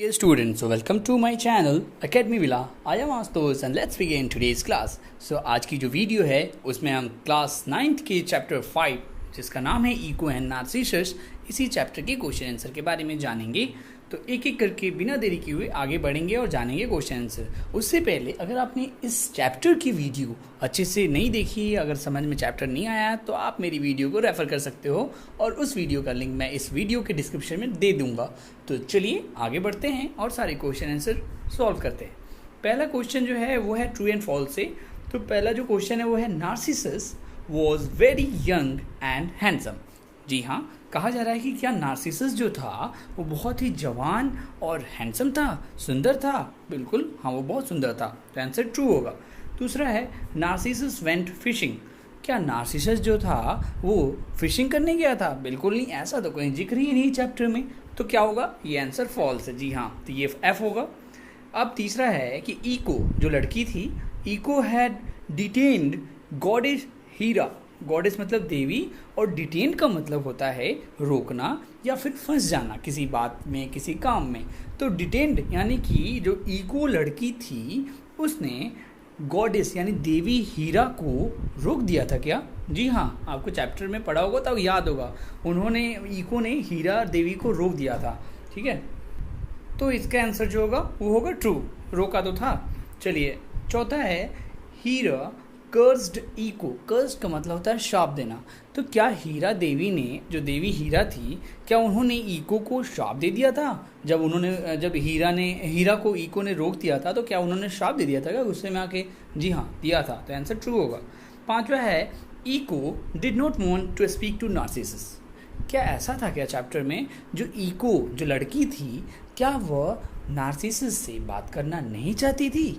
Dear students, so welcome to my channel Academy Villa. I am Astos and let's begin today's class. So आज की जो video है उसमें हम class 9th के चैप्टर 5 जिसका नाम है इको एंड नार्सिसस, इसी चैप्टर के क्वेश्चन आंसर के बारे में जानेंगे। तो एक एक करके बिना देरी किए हुए आगे बढ़ेंगे और जानेंगे क्वेश्चन आंसर। उससे पहले अगर आपने इस चैप्टर की वीडियो अच्छे से नहीं देखी, अगर समझ में चैप्टर नहीं आया तो आप मेरी वीडियो को रेफ़र कर सकते हो और उस वीडियो का लिंक मैं इस वीडियो के डिस्क्रिप्शन में दे दूंगा। तो चलिए आगे बढ़ते हैं और सारे क्वेश्चन आंसर सॉल्व करते हैं। पहला क्वेश्चन जो है वो है ट्रू एंड फॉल्स से। तो पहला जो क्वेश्चन है वो है Narcissus was very young and handsome. जी हाँ, कहा जा रहा है कि क्या नार्सिसस जो था वो बहुत ही जवान और हैंडसम था, सुंदर था। बिल्कुल हाँ, वो बहुत सुंदर था, तो आंसर ट्रू होगा। दूसरा है नार्सिसस वेंट फिशिंग। क्या नार्सिसस जो था वो फिशिंग करने गया था? बिल्कुल नहीं, ऐसा तो कोई जिक्र ही नहीं चैप्टर में। तो क्या होगा? ये आंसर फॉल्स है। जी हाँ, तो ये एफ होगा। अब तीसरा है कि इको जो लड़की थी, eco had detained goddess Heera. Goddess मतलब देवी और डिटेन का मतलब होता है रोकना या फिर फंस जाना किसी बात में, किसी काम में। तो डिटेन्ड यानी कि जो इको लड़की थी उसने गॉडेस यानी देवी हीरा को रोक दिया था। क्या? जी हाँ, आपको चैप्टर में पढ़ा होगा तो याद होगा, उन्होंने इको ने हीरा देवी को रोक दिया था। ठीक है, तो इसका आंसर जो होगा वो होगा ट्रू, रोका तो था। चलिए चौथा है हीरा कर्स्ड इको। कर्स्ड का मतलब होता है श्राप देना। तो क्या हीरा देवी ने, जो देवी हीरा थी, क्या उन्होंने इको को श्राप दे दिया था? जब हीरा को इको ने रोक दिया था तो क्या उन्होंने श्राप दे दिया था क्या गुस्से में आके? जी हाँ, दिया था, तो आंसर ट्रू होगा। पांचवा है Echo did not want to speak to Narcissus. क्या ऐसा था क्या चैप्टर में, जो इको जो लड़की थी, क्या वह नार्सिसस से बात करना नहीं चाहती थी?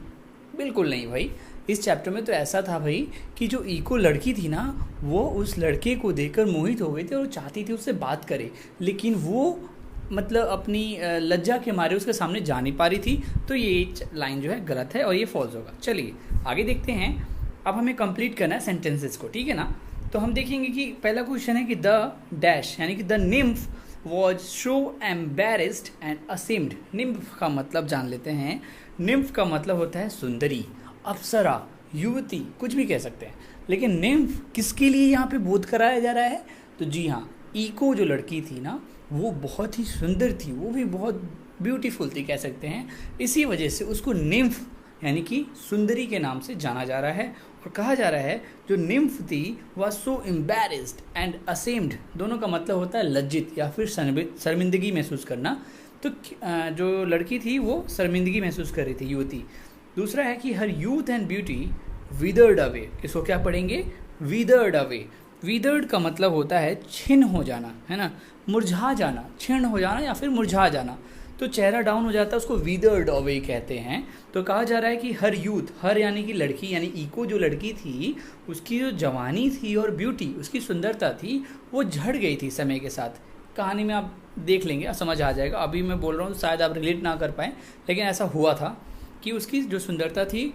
बिल्कुल नहीं भाई। इस चैप्टर में तो ऐसा था भाई कि जो इको लड़की थी ना, वो उस लड़के को देखकर मोहित हो गई थी और चाहती थी उससे बात करे, लेकिन वो मतलब अपनी लज्जा के मारे उसके सामने जा नहीं पा रही थी। तो ये लाइन जो है गलत है और ये फॉल्स होगा। चलिए आगे देखते हैं। अब हमें कंप्लीट करना है सेंटेंसेस को, ठीक है ना। तो हम देखेंगे कि पहला क्वेश्चन है कि द डैश यानी कि the nymph was so embarrassed and ashamed. Nymph का मतलब जान लेते हैं। निम्फ का मतलब होता है सुंदरी, अप्सरा, युवती, कुछ भी कह सकते हैं। लेकिन निम्फ किसके लिए यहाँ पे बोध कराया जा रहा है? तो जी हाँ, इको जो लड़की थी ना, वो बहुत ही सुंदर थी, वो भी बहुत ब्यूटीफुल थी कह सकते हैं। इसी वजह से उसको निम्फ यानी कि सुंदरी के नाम से जाना जा रहा है। और कहा जा रहा है जो निम्फ थी वह सो एम्बेरेस्ड एंड असेम्ड, दोनों का मतलब होता है लज्जित या फिर शर्मिंदगी महसूस करना। तो जो लड़की थी वो शर्मिंदगी महसूस कर रही थी, युवती। दूसरा है कि her youth and beauty withered away. इसको क्या पढ़ेंगे? Withered away. विदर्ड का मतलब होता है छिन्न हो जाना, है ना, मुरझा जाना, छिन्न हो जाना या फिर मुरझा जाना। तो चेहरा डाउन हो जाता है, उसको विदर्ड अवे कहते हैं। तो कहा जा रहा है कि हर यूथ, हर यानी कि लड़की, यानी इको जो लड़की थी, उसकी जो जवानी थी और ब्यूटी, उसकी सुंदरता थी, वो झड़ गई थी समय के साथ। कहानी में आप देख लेंगे, समझ आ जाएगा। अभी मैं बोल रहा हूँ शायद आप रिलेट ना कर पाएँ, लेकिन ऐसा हुआ था कि उसकी जो सुंदरता थी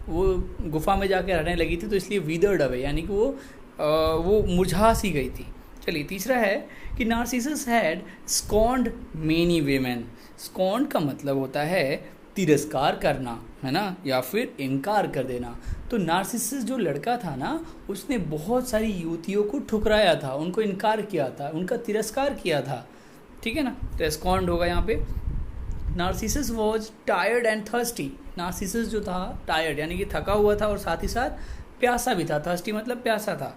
वो गुफा में जाकर रहने लगी थी, तो इसलिए विदर्ड अवे यानी कि वो मुरझा सी गई थी। चलिए तीसरा है कि नार्सिसस हैड स्कॉन्ड मेनी वीमेन। स्कॉन्ड का मतलब होता है तिरस्कार करना, है ना, या फिर इनकार कर देना। तो नार्सिसस जो लड़का था ना, उसने बहुत सारी युवतियों को ठुकराया था, उनको इनकार किया था, उनका तिरस्कार किया था। ठीक है ना, तो स्कॉन्ड होगा यहाँ पे। Narcissus was tired and thirsty. Narcissus जो था टायर्ड यानी कि थका हुआ था और साथ ही साथ प्यासा भी था। थर्स्टी मतलब प्यासा था।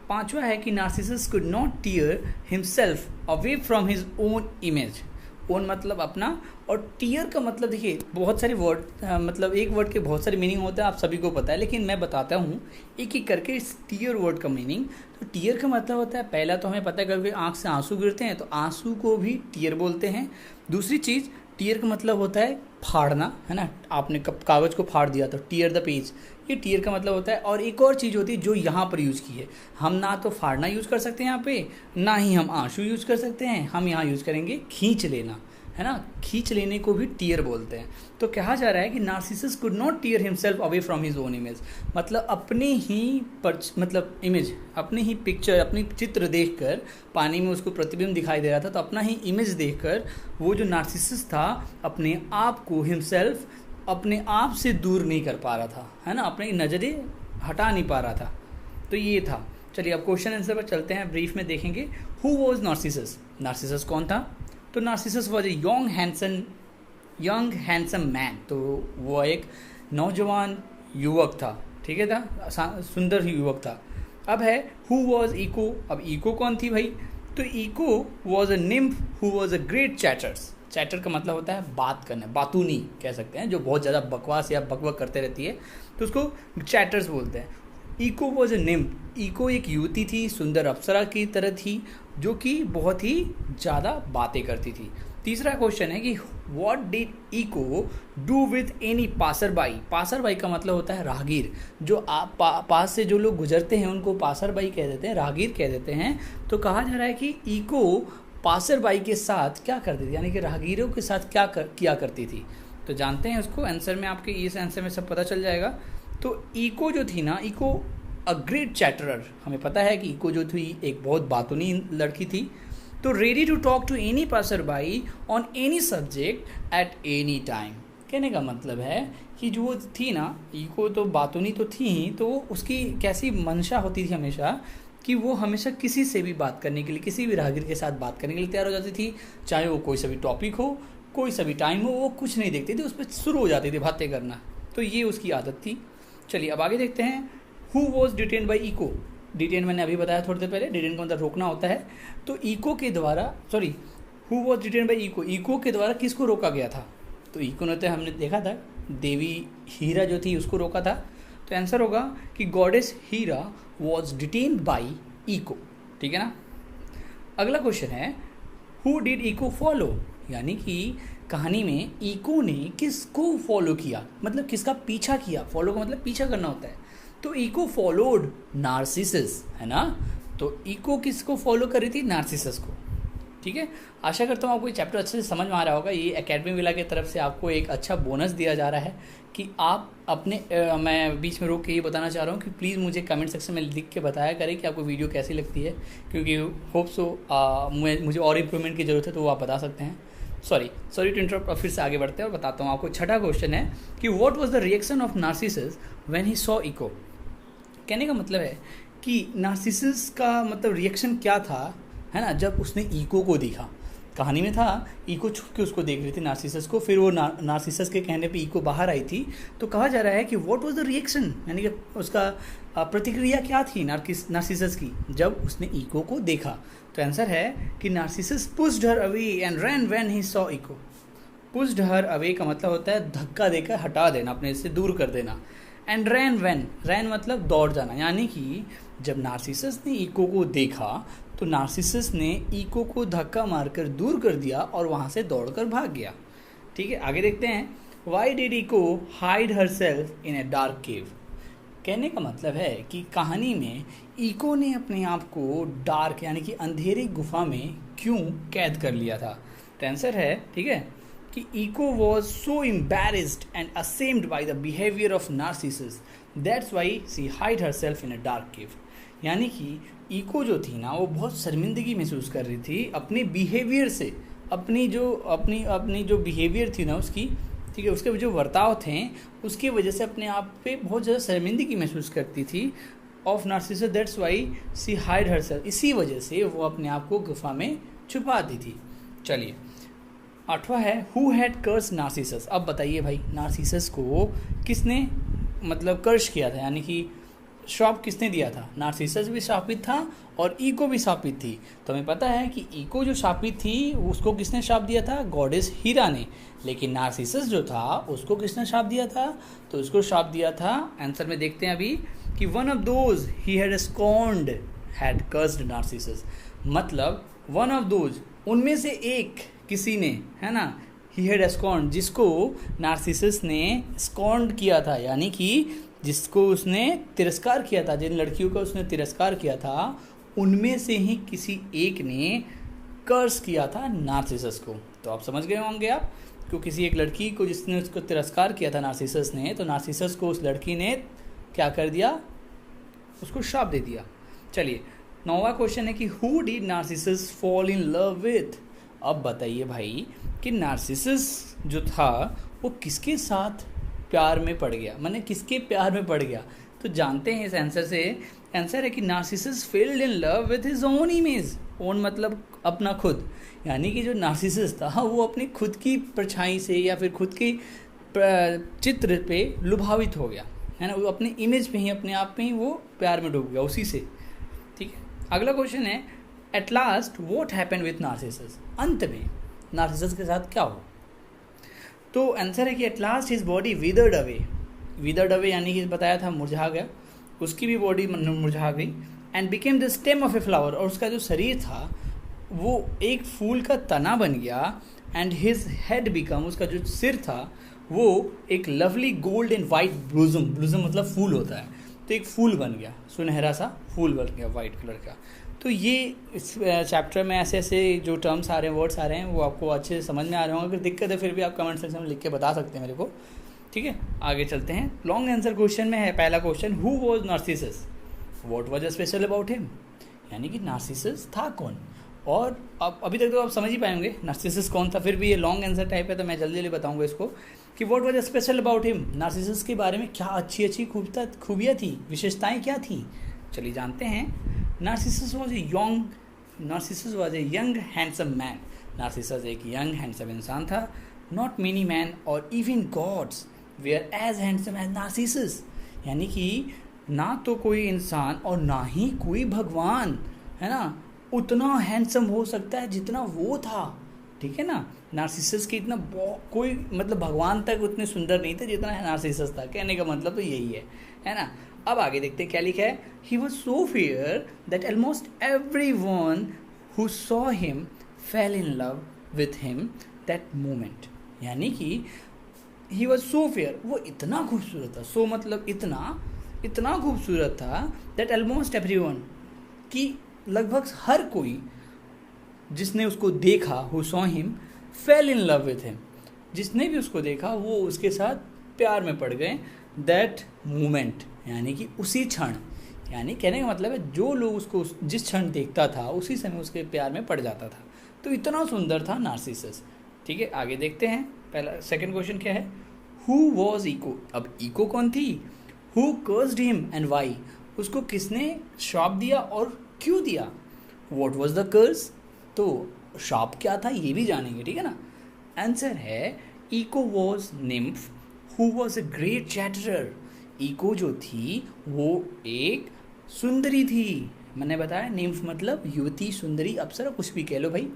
पांचवा है कि Narcissus could not tier himself away from his own image. Own मतलब अपना, और टीयर का मतलब देखिए बहुत सारे वर्ड, मतलब एक वर्ड के बहुत सारे मीनिंग होते हैं, आप सभी को पता है, लेकिन मैं बताता हूँ एक एक करके इस टीयर वर्ड का मीनिंग। तो टीयर का मतलब होता है, पहला तो हमें पता है कभी आँख से आंसू गिरते हैं तो आंसू को भी टीयर बोलते हैं। दूसरी चीज़, टीयर का मतलब होता है फाड़ना, है ना, आपने कागज़ को फाड़ दिया तो टीयर द पेज, ये टीयर का मतलब होता है। और एक और चीज़ होती है जो यहाँ पर यूज़ की है, हम ना तो फाड़ना यूज़ कर सकते हैं यहाँ पे, ना ही हम आंसू यूज़ कर सकते हैं, हम यहाँ यूज़ करेंगे खींच लेना। है ना, खींच लेने को भी टीयर बोलते हैं। तो कहा जा रहा है कि Narcissus could not tier himself away from his own image, मतलब अपने ही मतलब इमेज, अपनी ही पिक्चर, अपनी चित्र देखकर, पानी में उसको प्रतिबिंब दिखाई दे रहा था, तो अपना ही इमेज देखकर वो जो नार्सिसस था अपने आप को हिमसेल्फ अपने आप से दूर नहीं कर पा रहा था, है ना, अपनी नज़रें हटा नहीं पा रहा था। तो ये था। चलिए अब क्वेश्चन आंसर पर चलते हैं, ब्रीफ में देखेंगे। Who was Narcissus? नार्सिसस कौन था? तो Narcissus was a young handsome man, तो वो एक नौजवान युवक था, ठीक है, था सुंदर युवक था। अब है हु वॉज इको। अब इको कौन थी भाई? तो Echo was a nymph who was a great chatters. Chatter का मतलब होता है बात करना, बातूनी कह सकते हैं, जो बहुत ज़्यादा बकवास या बकबक करते रहती है, तो उसको चैटर्स बोलते हैं। Echo was a nymph, Echo एक युवती थी, सुंदर अप्सरा की तरह थी, जो कि बहुत ही ज़्यादा बातें करती थी। तीसरा क्वेश्चन है कि what did Echo do with any passer by. Passer by का मतलब होता है राहगीर, जो पास से जो लोग गुजरते हैं उनको पासर बाई कह देते हैं, राहगीर कह देते हैं। तो कहा जा रहा है कि इको पासर बाई के साथ क्या करती थी, यानी कि राहगीरों के साथ किया करती थी। तो जानते हैं उसको, आंसर में आपके इस आंसर में सब पता चल जाएगा। तो इको जो थी ना, इको अ ग्रेट चैटरर, हमें पता है कि इको जो थी एक बहुत बातूनी लड़की थी। तो ready to talk to any passer by on any subject at any time. कहने का मतलब है कि जो थी ना, इको तो बातूनी तो थी ही, तो उसकी कैसी मंशा होती थी हमेशा कि वो हमेशा किसी से भी बात करने के लिए, किसी भी राहगीर के साथ बात करने के लिए तैयार हो जाती थी, चाहे वो कोई सा भी टॉपिक हो, कोई सा भी टाइम हो, वो कुछ नहीं देखती थी, उस पर शुरू हो जाती थी बातें करना। तो ये उसकी आदत थी। चलिए अब आगे देखते हैं। Who was detain by Echo. Detain मैंने अभी बताया थोड़ी देर पहले, डिटेन का मतलब रोकना होता है। तो इको के द्वारा, who was detain by Echo, Echo के द्वारा किसको रोका गया था? तो इको ने तो हमने देखा था देवी हीरा जो थी उसको रोका था। तो आंसर होगा कि goddess Hera was detained by Echo, ठीक है ना। अगला क्वेश्चन है हु डिड इको फॉलो, यानी कि कहानी में इको ने किसको फॉलो किया, मतलब किसका पीछा किया। फॉलो का मतलब पीछा करना होता है। तो इको फॉलोड नार्सिसस, है ना। तो इको किसको फॉलो कर रही थी? नार्सिसस को, ठीक है। आशा करता हूँ आपको ये चैप्टर अच्छे से समझ में आ रहा होगा। ये एकेडमी विला की तरफ से आपको एक अच्छा बोनस दिया जा रहा है कि आप अपने मैं बीच में रोक के ये बताना चाह रहा हूँ कि प्लीज़ मुझे कमेंट सेक्शन में लिख के बताया करें कि आपको वीडियो कैसी लगती है, क्योंकि होप सो मुझे और इम्प्रूवमेंट की ज़रूरत है, तो वो आप बता सकते हैं। Sorry to interrupt. फिर से आगे बढ़ते हैं और बताता हूँ आपको। छठा क्वेश्चन है कि what was the reaction of Narcissus when he saw Echo. कहने का मतलब है कि नार्सिसस का मतलब रिएक्शन क्या था, है ना, जब उसने इको को देखा। कहानी में था इको छुप के उसको देख रही थी नार्सिसस को, फिर वो नार्सिसस के कहने पे इको बाहर आई थी। तो कहा जा रहा है कि व्हाट वाज द रिएक्शन, यानी कि उसका प्रतिक्रिया क्या थी नार्सिसस की जब उसने इको को देखा। तो आंसर है कि Narcissus pushed her away and ran when he saw Echo. Pushed her away का मतलब होता है धक्का देकर हटा देना, अपने से दूर कर देना। एंड रैन मतलब दौड़ जाना, यानी कि जब नार्सिसस ने इको को देखा तो नार्सिसस ने इको को धक्का मारकर दूर कर दिया और वहाँ से दौड़कर भाग गया, ठीक है। आगे देखते हैं। Why did Echo hide her self in a dark cave. कहने का मतलब है कि कहानी में इको ने अपने आप को डार्क यानी कि अंधेरे गुफा में क्यों कैद कर लिया था। तो आंसर है, ठीक है, कि Echo was so embarrassed and ashamed by the behaviour of Narcissus that's why she hide her self in a dark cave. यानी कि इको जो थी ना, वो बहुत शर्मिंदगी महसूस कर रही थी अपने बिहेवियर से, अपनी जो बिहेवियर थी ना उसकी, ठीक है, उसके जो बर्ताव थे उसकी वजह से अपने आप पे बहुत ज़्यादा शर्मिंदगी महसूस करती थी of Narcissus that's why she hide herself. इसी वजह से वो अपने आप को गुफा में छुपाती थी। चलिए आठवां है हु हैड कर्स नार्सिसस। अब बताइए भाई, नार्सिसस को किसने मतलब कर्श किया था, यानी कि श्राप किसने दिया था? नार्सिसस भी शापित था और इको भी शापित थी। तो हमें पता है कि इको जो शापित थी उसको किसने शाप दिया था? गॉडेस हीरा ने। लेकिन नार्सिसस जो था उसको किसने शाप दिया था? तो उसको शाप दिया था, आंसर में देखते हैं अभी, कि one of those he had scorned had cursed Narcissus. मतलब वन ऑफ दोज, उनमें से एक किसी ने, है ना, ही हैड स्कॉन्ड, जिसको नार्सिसस ने स्कॉन्ड किया था, यानी कि जिसको उसने तिरस्कार किया था, जिन लड़कियों का उसने तिरस्कार किया था, उनमें से ही किसी एक ने कर्स किया था नार्सिसस को। तो आप समझ गए होंगे आप, क्यों किसी एक लड़की को जिसने उसको तिरस्कार किया था नार्सिसस ने, तो नार्सिसस को उस लड़की ने क्या कर दिया, उसको श्राप दे दिया। चलिए 9वां क्वेश्चन है कि who did Narcissus fall in love with. अब बताइए भाई कि नार्सिसस जो था वो किसके साथ प्यार में पड़ गया, माने किसके प्यार में पड़ गया। तो जानते हैं इस आंसर से, आंसर है कि Narcissus failed in love with his own image. Own मतलब अपना खुद, यानी कि जो नार्सिसस था वो अपनी खुद की परछाई से या फिर खुद की चित्र पे लुभावित हो गया, है ना, वो अपने इमेज पे ही, अपने आप में ही वो प्यार में डूब गया उसी से। ठीक है, अगला क्वेश्चन है at last what happened with Narcissus. अंत में नार्सिसस के साथ क्या हो। तो आंसर है कि at last his body withered away. Withered away यानी कि बताया था मुरझा गया, उसकी भी बॉडी मुरझा गई। And became the stem of a flower, और उसका जो शरीर था वो एक फूल का तना बन गया। एंड हिज हेड बिकम, उसका जो सिर था वो एक लवली गोल्ड एंड वाइट ब्लूजम, ब्लूजम मतलब फूल होता है, तो एक फूल बन गया, सुनहरा सा फूल बन गया वाइट कलर का। तो ये इस चैप्टर में ऐसे ऐसे जो टर्म्स आ रहे हैं, वर्ड्स आ रहे हैं, वो आपको अच्छे से समझ में आ रहे होंगे। अगर दिक्कत है फिर भी आप कमेंट सेक्शन में लिख के बता सकते हैं मेरे को। ठीक है, आगे चलते हैं। लॉन्ग आंसर क्वेश्चन में है पहला question, who was Narcissus, what was special about him, यानी कि नार्सिसस था कौन। और अब अभी तक तो आप समझ ही पाएंगे नार्सिसस कौन था, फिर भी ये लॉन्ग आंसर टाइप है तो मैं जल्दी जल्दी बताऊंगा इसको कि what was special about him, Narcissus के बारे में क्या अच्छी अच्छी खूबियाँ थी, विशेषताएं क्या थी। चलिए जानते हैं। Narcissus was a young handsome man. Narcissus एक यंग हैंडसम इंसान था। नॉट मेनी मैन और even gods were as handsome as Narcissus, यानी कि ना तो कोई इंसान और ना ही कोई भगवान, है ना, उतना हैंडसम हो सकता है जितना वो था। ठीक है ना, नार्सिसस की इतना कोई मतलब भगवान तक उतने सुंदर नहीं थे जितना नार्सिसस था, कहने का मतलब तो यही है ना। अब आगे देखते हैं क्या लिखा है। He was so fair that almost every one who saw him fail in love with him that moment, यानी कि ही वॉज सो फेयर, वो इतना खूबसूरत था, सो मतलब इतना खूबसूरत था दैट ऑलमोस्ट एवरी वन, कि लगभग हर कोई जिसने उसको देखा, who saw him fail in love with him, जिसने भी उसको देखा वो उसके साथ प्यार में पड़ गए। दैट मोमेंट यानी कि उसी क्षण, यानी कहने का मतलब है जो लोग उसको जिस क्षण देखता था उसी समय उसके प्यार में पड़ जाता था। तो इतना सुंदर था नार्सिसस। ठीक है, आगे देखते हैं। पहला सेकंड क्वेश्चन क्या है, हु वॉज इको। अब इको कौन थी, who cursed him and why, उसको किसने श्राप दिया और क्यों दिया। व्हाट वाज द कर्स, तो श्राप क्या था ये भी जानेंगे। ठीक है ना, आंसर है eco was nymph who was a great चैटरर। Eco जो थी वो एक सुंदरी थी, मैंने बताया निम्फ मतलब युवती, सुंदरी, अप्सरा, कुछ भी कह लो भाई।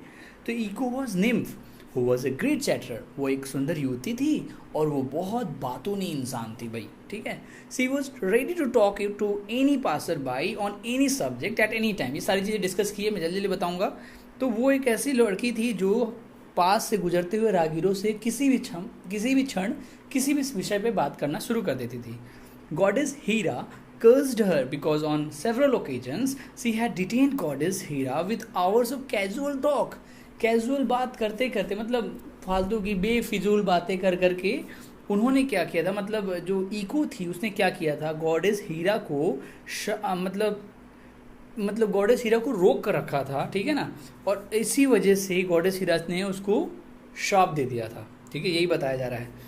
तो Echo was nymph who was a great chatterer, वो एक सुंदर युवती थी और वो बहुत बातूनी इंसान थी भाई। ठीक है, she was ready to talk to any passer by on any subject at any time. ये सारी चीज़ें डिस्कस की है, मैं जल्दी जल्दी बताऊंगा। तो वो एक ऐसी लड़की थी जो पास से गुजरते हुए राहगीरों से किसी भी क्षण किसी भी विषय पे बात करना शुरू कर देती थी। Goddess Hera cursed her because on several occasions she had detained goddess Hera with hours of casual talk. Casual बात करते करते मतलब फालतू की बेफिजूल बातें कर करके उन्होंने क्या किया था, मतलब जो इको थी उसने क्या किया था, गॉडेस हीरा को मतलब गॉडेस हीरा को रोक कर रखा था। ठीक है ना, और इसी वजह से गॉडेस हीरा ने उसको श्राप दे दिया था। ठीक है, यही बताया जा रहा है।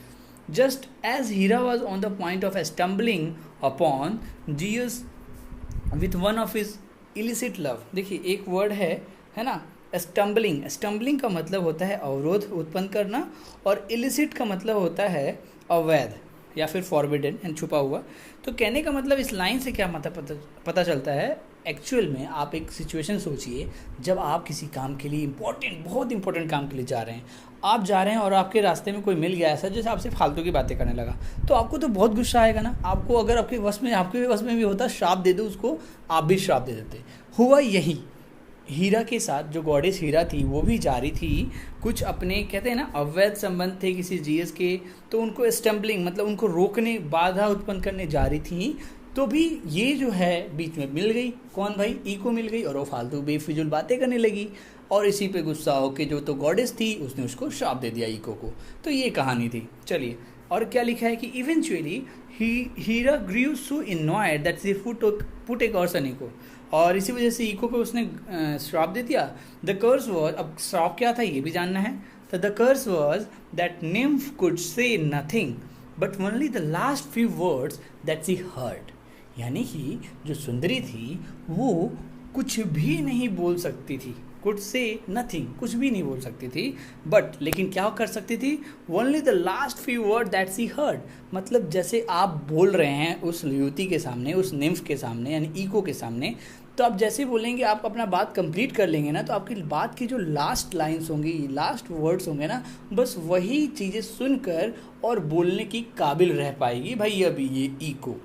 Just as Hera was on the point of stumbling upon Zeus with one of his illicit love. देखिए एक वर्ड है ना, स्टम्बलिंग। स्टम्बलिंग का मतलब होता है अवरोध उत्पन्न करना, और इलिसिट का मतलब होता है अवैध या फिर फॉरबिडन एंड छुपा हुआ। तो कहने का मतलब इस लाइन से क्या मतलब पता चलता है, एक्चुअल में आप एक सिचुएशन सोचिए जब आप किसी काम के लिए बहुत इंपॉर्टेंट काम के लिए जा रहे हैं, आप जा रहे हैं और आपके रास्ते में कोई मिल गया ऐसा जैसे आपसे फालतू की बातें करने लगा, तो आपको तो बहुत गुस्सा आएगा ना। आपको अगर आपके वश में भी होता श्राप दे दो उसको, आप भी श्राप दे देते। हुआ यही हीरा के साथ, जो गॉडेस हीरा थी वो भी जा रही थी, कुछ अपने कहते हैं ना अवैध संबंध थे किसी जीएस के, तो उनको स्टम्बलिंग मतलब उनको रोकने, बाधा उत्पन्न करने जा रही थी। तो भी ये जो है बीच में मिल गई, कौन भाई, इको मिल गई, और वो फालतू बेफिजुल बातें करने लगी। और इसी पे गुस्सा होकर जो तो गॉडेस थी उसने उसको श्राप दे दिया इको को। तो ये कहानी थी। चलिए, और क्या लिखा है कि eventually Hera grew so annoyed that she put a curse on Echo, और इसी वजह से इको पे उसने श्राप दे दिया। द कर्स वाज, अब श्राप क्या था ये भी जानना है। तो the curse was that nymph could say nothing but only the last few words that she heard, यानी कि जो सुंदरी थी वो कुछ भी नहीं बोल सकती थी, कुड से नथिंग, कुछ भी नहीं बोल सकती थी, बट लेकिन क्या कर सकती थी, only the last few word that she heard, मतलब जैसे आप बोल रहे हैं उस युवती के सामने, उस निम्फ के सामने यानी इको के सामने, तो आप जैसे बोलेंगे, आप अपना बात कंप्लीट कर लेंगे ना, तो आपकी बात की जो लास्ट लाइंस होंगी, लास्ट वर्ड्स होंगे ना, बस वही चीज़ें सुनकर और बोलने की काबिल रह पाएगी भाई अभी ये इको।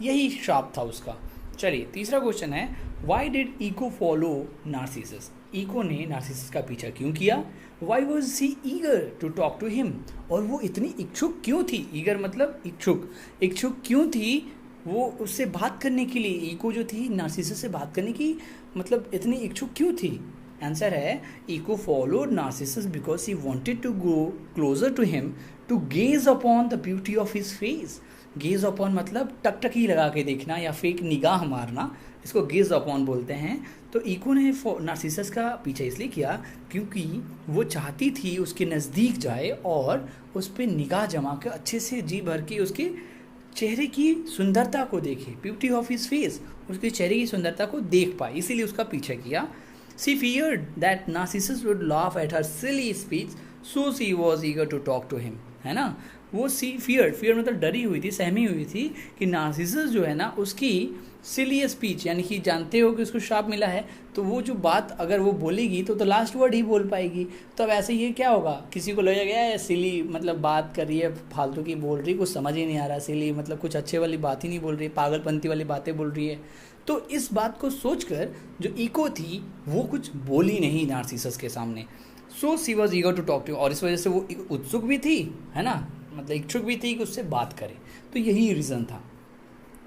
यही श्राप था उसका। चलिए, तीसरा क्वेश्चन है, why did Echo follow Narcissus, Echo ने नार्सिसस का पीछा क्यों किया। Why was she eager to talk to him, और वो इतनी इच्छुक क्यों थी, ईगर मतलब इच्छुक, इच्छुक क्यों थी वो उससे बात करने के लिए, इको जो थी नार्सिसस से बात करने की मतलब इतनी इच्छुक क्यों थी। आंसर है, Echo followed Narcissus because he wanted to go closer to him to gaze upon the beauty of his face. Gaze upon मतलब टकटकी लगा के देखना या फेक निगाह मारना, इसको गेज अपॉन बोलते हैं। तो इको ने नार्सिसस का पीछा इसलिए किया क्योंकि वो चाहती थी उसके नज़दीक जाए और उस पर निगाह जमा कर अच्छे से जी भर के उसके चेहरे की सुंदरता को देखे, ब्यूटी ऑफ हिज फेस, उसके चेहरे की सुंदरता को देख पाए, इसीलिए उसका पीछा किया। She feared that Narcissus would laugh at her silly speech so she was eager to talk to him, है ना। वो फियर मतलब डरी हुई थी, सहमी हुई थी कि नार्सिसस जो है ना उसकी सिली स्पीच, यानी कि जानते हो कि उसको श्राप मिला है, तो वो जो बात अगर वो बोलेगी तो लास्ट वर्ड ही बोल पाएगी। तो अब ऐसे ये क्या होगा, किसी को लगेगा गया सिली मतलब बात कर रही है, फालतू की बोल रही, कुछ समझ ही नहीं आ रहा, सिली मतलब कुछ अच्छे वाली बात ही नहीं बोल रही है, पागलपंती वाली बातें बोल रही है। तो इस बात को सोचकर जो इको थी वो कुछ बोली नहीं नार्सिसस के सामने। So she was eager to talk to, और इस वजह से वो उत्सुक भी थी, है ना, मतलब इच्छुक भी थी कि उससे बात करे। तो यही रीज़न था।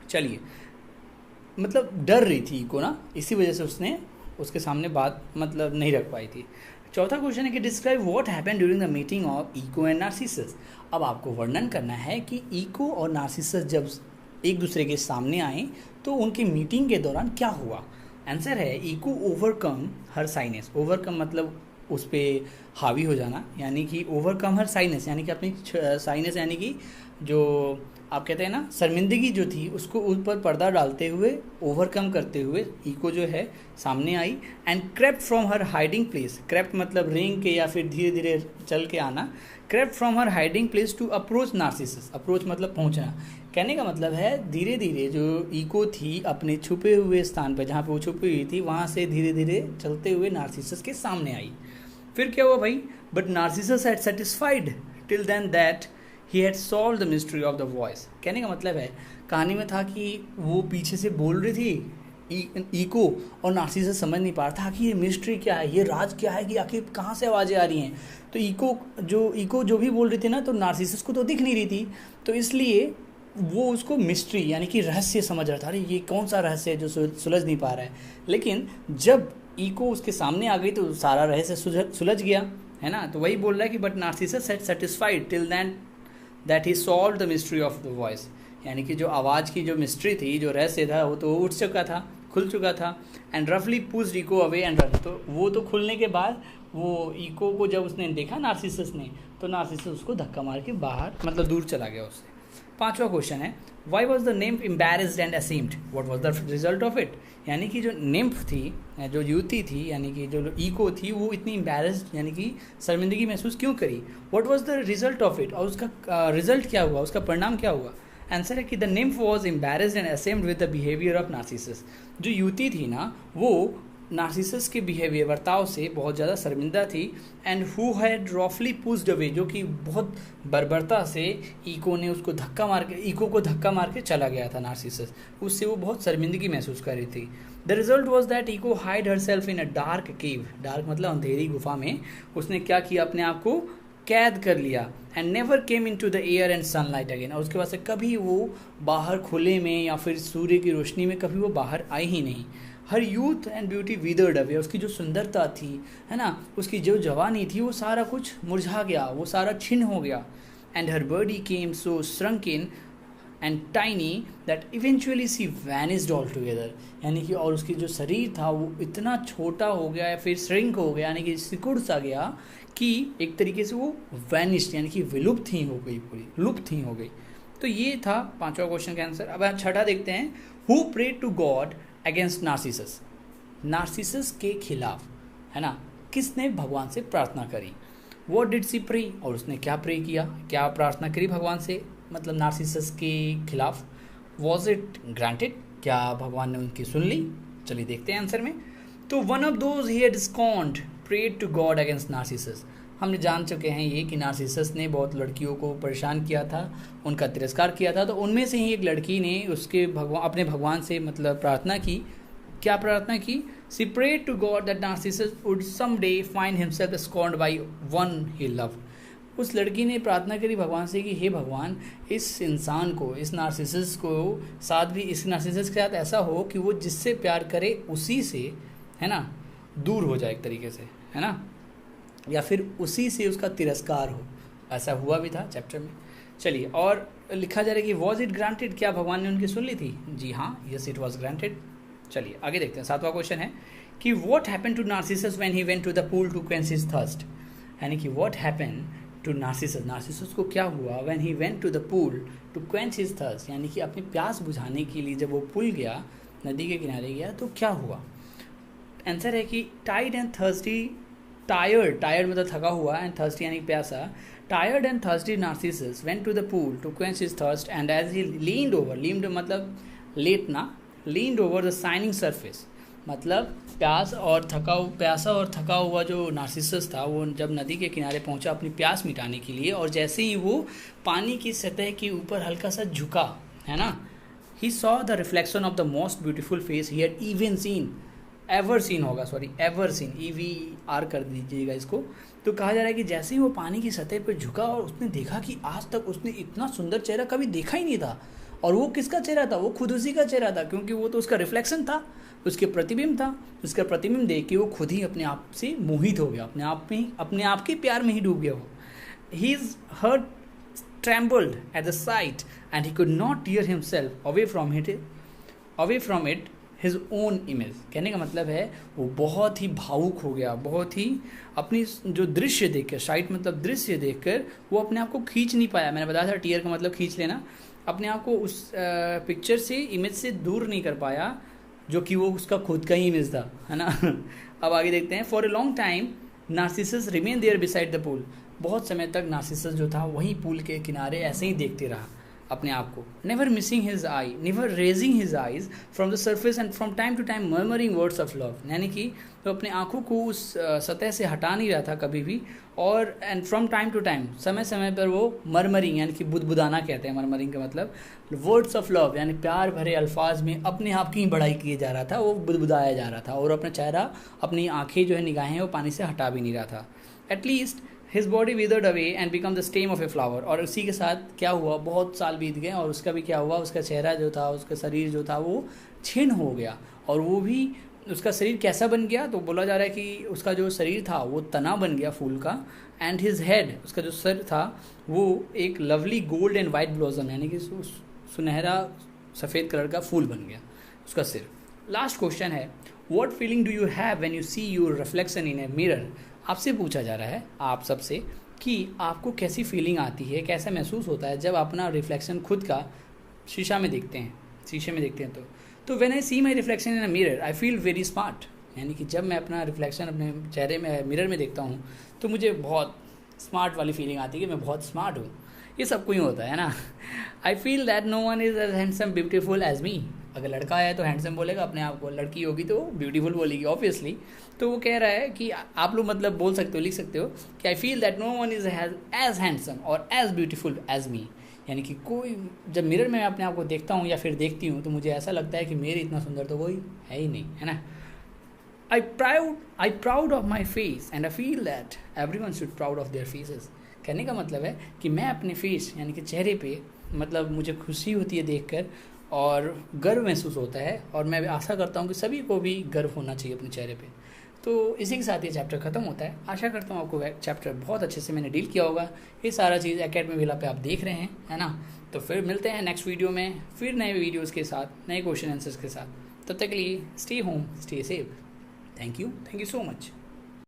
चलिए, मतलब डर रही थी इको ना, इसी वजह से उसने उसके सामने बात मतलब नहीं रख पाई थी। चौथा क्वेश्चन है कि describe what happened during the meeting of Echo and Narcissus. अब आपको वर्णन करना है कि इको और नार्सिसस जब एक दूसरे के सामने आए तो उनकी मीटिंग के दौरान क्या हुआ। आंसर है, इको ओवरकम हर साइनेस, ओवरकम मतलब उस पर हावी हो जाना, यानी कि ओवरकम हर साइनेस, यानी कि अपनी साइनेस यानी कि जो आप कहते हैं ना शर्मिंदगी जो थी उसको ऊपर पर्दा डालते हुए, ओवरकम करते हुए इको जो है सामने आई। And crept from her hiding place, crept मतलब रेंग के या फिर धीरे धीरे चल के आना, crept from her hiding place to approach Narcissus, approach मतलब पहुंचना। कहने का मतलब है धीरे धीरे जो इको थी अपने छुपे हुए स्थान पर, जहाँ पे वो छुपी हुई थी वहाँ से धीरे धीरे चलते हुए नार्सिसस के सामने आई। फिर क्या हुआ भाई, but Narcissus had satisfied till then that he had solve the mystery of the voice. कहने का मतलब है कहानी में था कि वो पीछे से बोल रही थी इको और नार्सिसस समझ नहीं पा रहा था कि ये मिस्ट्री क्या है, ये राज क्या है, कि आखिर कहाँ से आवाज़ें आ रही हैं। तो इको जो भी बोल रही थी ना, तो नार्सिसस को तो दिख नहीं रही थी, तो इसलिए वो उसको मिस्ट्री यानी कि रहस्य समझ रहा था, अरे ये कौन सा रहस्य है जो सुलझ नहीं पा रहा है। लेकिन जब इको उसके सामने आ गई तो सारा रहस्य सुलझ गया, है ना। तो वही बोल रहा है कि but Narcissus had satisfied till then that he solve the mystery of the voice, यानी कि जो आवाज़ की जो मिस्ट्री थी, जो रहस्य था, वो तो उठ चुका था, खुल चुका था। एंड रफली pushed Echo away and run, तो वो तो खुलने के बाद वो इको को जब उसने देखा नार्सिसस ने, तो नार्सिसस उसको धक्का मार के बाहर मतलब दूर चला गया उससे। पांचवा क्वेश्चन है, why was the nymph embarrassed and ashamed, what was the result of it. यानी कि जो निम्फ थी, जो युवती थी, यानी कि जो इको थी, वो इतनी एम्बैरेस्ड यानी कि शर्मिंदगी महसूस क्यों करी। What was the result of it, और उसका रिजल्ट क्या हुआ, उसका परिणाम क्या हुआ। आंसर है कि the nymph was embarrassed and ashamed with the behaviour of Narcissus. जो युवती थी ना, वो नार्सिसस के बिहेवियर वर्ताव से बहुत ज़्यादा शर्मिंदा थी। एंड हु हैड रफली पुश्ड अवे, जो कि बहुत बर्बरता से इको को धक्का मार के चला गया था नार्सिसस, उससे वो बहुत शर्मिंदगी महसूस कर रही थी। The result was that Echo hide her self in a dark cave, dark मतलब अंधेरी गुफा में उसने क्या किया, अपने आप को कैद कर लिया। And never came in to the air and sunlight again, और उसके बाद से कभी वो बाहर खुले में या फिर सूर्य की रोशनी में कभी वो बाहर आई ही नहीं। Her youth and beauty withered away, उसकी जो सुंदरता थी, है ना, उसकी जो जवानी थी, वो सारा कुछ मुरझा गया, वो सारा छिन्न हो गया. And her body came so shrunken and tiny that eventually she vanished all together. यानी कि और उसकी जो शरीर था वो इतना छोटा हो गया या फिर श्रिंक हो गया, यानी कि सिकुड़ सा गया कि एक तरीके से वो वैनिस्ड यानी कि विलुप्त ही हो गई, पूरी लुप्त ही हो गई. तो ये था 5वां क्वेश्चन का आंसर. अब हम 6ठा देखते हैं. Who prayed to god against Narcissus. Narcissus के खिलाफ, है ना, किसने भगवान से प्रार्थना करी. व्हाट डिड सी प्रे, और उसने क्या प्रे किया, क्या प्रार्थना करी भगवान से, मतलब नार्सिसस के खिलाफ. वॉज इट ग्रांटेड, क्या भगवान ने उनकी सुन ली. चलिए देखते हैं आंसर में. तो one of those he had scorned prayed to god against Narcissus. हमने जान चुके हैं ये कि नार्सिसस ने बहुत लड़कियों को परेशान किया था, उनका तिरस्कार किया था. तो उनमें से ही एक लड़की ने उसके अपने भगवान से मतलब प्रार्थना की. क्या प्रार्थना की. She prayed to god that Narcissus would someday find himself scorned by one he loved. उस लड़की ने प्रार्थना करी भगवान से कि हे भगवान, इस इंसान को, इस नार्सिसस को साथ भी, इस नार्सिसस के साथ ऐसा हो कि वो जिससे प्यार करे उसी से, है ना, दूर हो जाए एक तरीके से, है ना, या फिर उसी से उसका तिरस्कार हो. ऐसा हुआ भी था चैप्टर में. चलिए, और लिखा जा रहा है कि वॉज इट ग्रांटेड, क्या भगवान ने उनकी सुन ली थी. जी हाँ, यस इट वॉज ग्रांटेड. चलिए आगे देखते हैं. 7वां क्वेश्चन है कि what happened to Narcissus when he went to the pool to quench his thirst. यानी कि what happened to Narcissus, Narcissus को क्या हुआ when he went to the pool to quench his thirst, यानी कि अपनी प्यास बुझाने के लिए जब वो पुल गया, नदी के किनारे गया, तो क्या हुआ. आंसर है कि टाइड एंड थर्स्टी, टायर्ड मतलब थका हुआ, एंड थर्स्टी यानी प्यासा. Tired and thirsty Narcissus went to the pool to quench his thirst and as he leaned over, leaned मतलब लेटना, leaned over the shining surface, मतलब प्यासा और थका हुआ जो नार्सिसस था, वो जब नदी के किनारे पहुंचा अपनी प्यास मिटाने के लिए, और जैसे ही वो पानी की सतह के ऊपर हल्का सा झुका, है ना, he saw the reflection of the most beautiful face he had ever seen होगा, सॉरी एवर सीन, EVR कर दीजिएगा इसको. तो कहा जा रहा है कि जैसे ही वो पानी की सतह पर झुका और उसने देखा कि आज तक उसने इतना सुंदर चेहरा कभी देखा ही नहीं था. और वो किसका चेहरा था, वो खुद उसी का चेहरा था, क्योंकि वो तो उसका रिफ्लेक्शन था, उसके प्रतिबिंब था. उसका प्रतिबिंब देख के वो खुद ही अपने आप से मोहित हो गया, अपने आप के प्यार में ही डूब गया वो. His heart trembled at the sight and he could not tear himself away from it his own image. कहने का मतलब है वो बहुत ही भावुक हो गया, बहुत ही अपनी जो दृश्य देखकर, साइट मतलब दृश्य देखकर वो अपने आप को खींच नहीं पाया. मैंने बताया था टीयर का मतलब खींच लेना. अपने आप को उस पिक्चर से, इमेज से दूर नहीं कर पाया, जो कि वो उसका खुद का ही इमेज था, है ना. अब आगे देखते हैं. For a long time Narcissus remain there beside the pool. बहुत समय तक नार्सिसस जो था वहीं पूल के किनारे ऐसे ही देखते रहा अपने आप को. Never missing his eye, never raising his eyes from the surface and from time to time murmuring words of love. यानी कि तो अपने आंखों को उस सतह से हटा नहीं रहा था कभी भी, और and from time to time, समय समय पर वो मर्मरिंग यानी कि बुदबुदाना कहते हैं मर्मरिंग का मतलब, वर्ड्स ऑफ लव यानी प्यार भरे अल्फाज में अपने आप की बड़ाई किए जा रहा था, वो बुदबुदाया जा रहा था, और अपना चेहरा, अपनी आंखें जो है, निगाहें, वो पानी से हटा भी नहीं रहा था. At least his body withered away and become the stem of a flower. और उसी के साथ क्या हुआ, बहुत साल बीत गए और उसका भी क्या हुआ, उसका चेहरा जो था, उसका शरीर जो था वो छिन्न हो गया. और वो भी, उसका शरीर कैसा बन गया, तो बोला जा रहा है कि उसका जो शरीर था वो तना बन गया फूल का. एंड हिज हेड, उसका जो सर था वो एक lovely gold and white blossom यानी कि सुनहरा सफ़ेद कलर का फूल बन गया उसका सिर. लास्ट क्वेश्चन है, what feeling do you have when you see your reflection in a mirror. आपसे पूछा जा रहा है, आप सबसे, कि आपको कैसी फीलिंग आती है, कैसा महसूस होता है जब अपना रिफ्लेक्शन खुद का शीशे में देखते हैं. तो when I see my reflection in a mirror I feel very smart. यानी कि जब मैं अपना रिफ्लेक्शन अपने चेहरे में मिरर में देखता हूँ तो मुझे बहुत स्मार्ट वाली फीलिंग आती है कि मैं बहुत स्मार्ट हूँ. ये सबको ही होता है ना. I feel that no one is as handsome beautiful as me. अगर लड़का है तो हैंडसम बोलेगा अपने आप को, लड़की होगी तो ब्यूटीफुल बोलेगी ऑब्वियसली. तो वो कह रहा है कि आप लोग मतलब बोल सकते हो, लिख सकते हो कि I feel that no one is as handsome और एज ब्यूटीफुल एज मी. यानी कि कोई, जब मिरर में अपने आप को देखता हूँ या फिर देखती हूँ तो मुझे ऐसा लगता है कि मेरे इतना सुंदर तो कोई है ही नहीं, है ना. I proud of my face and I feel that everyone should proud of their faces. कहने का मतलब है कि मैं अपने फेस यानी कि चेहरे पे, मतलब मुझे खुशी होती है देखकर, और गर्व महसूस होता है, और मैं आशा करता हूँ कि सभी को भी गर्व होना चाहिए अपने चेहरे पे। तो इसी के साथ ये चैप्टर ख़त्म होता है। आशा करता हूँ आपको चैप्टर बहुत अच्छे से मैंने डील किया होगा। ये सारा चीज़ एकेडमी विला पे आप देख रहे हैं, है ना। तो फिर मिलते हैं नेक्स्ट वीडियो में, फिर नए वीडियोज़ के साथ, नए क्वेश्चन आंसर्स के साथ। तब तक के लिए stay home, stay safe. Thank you so much.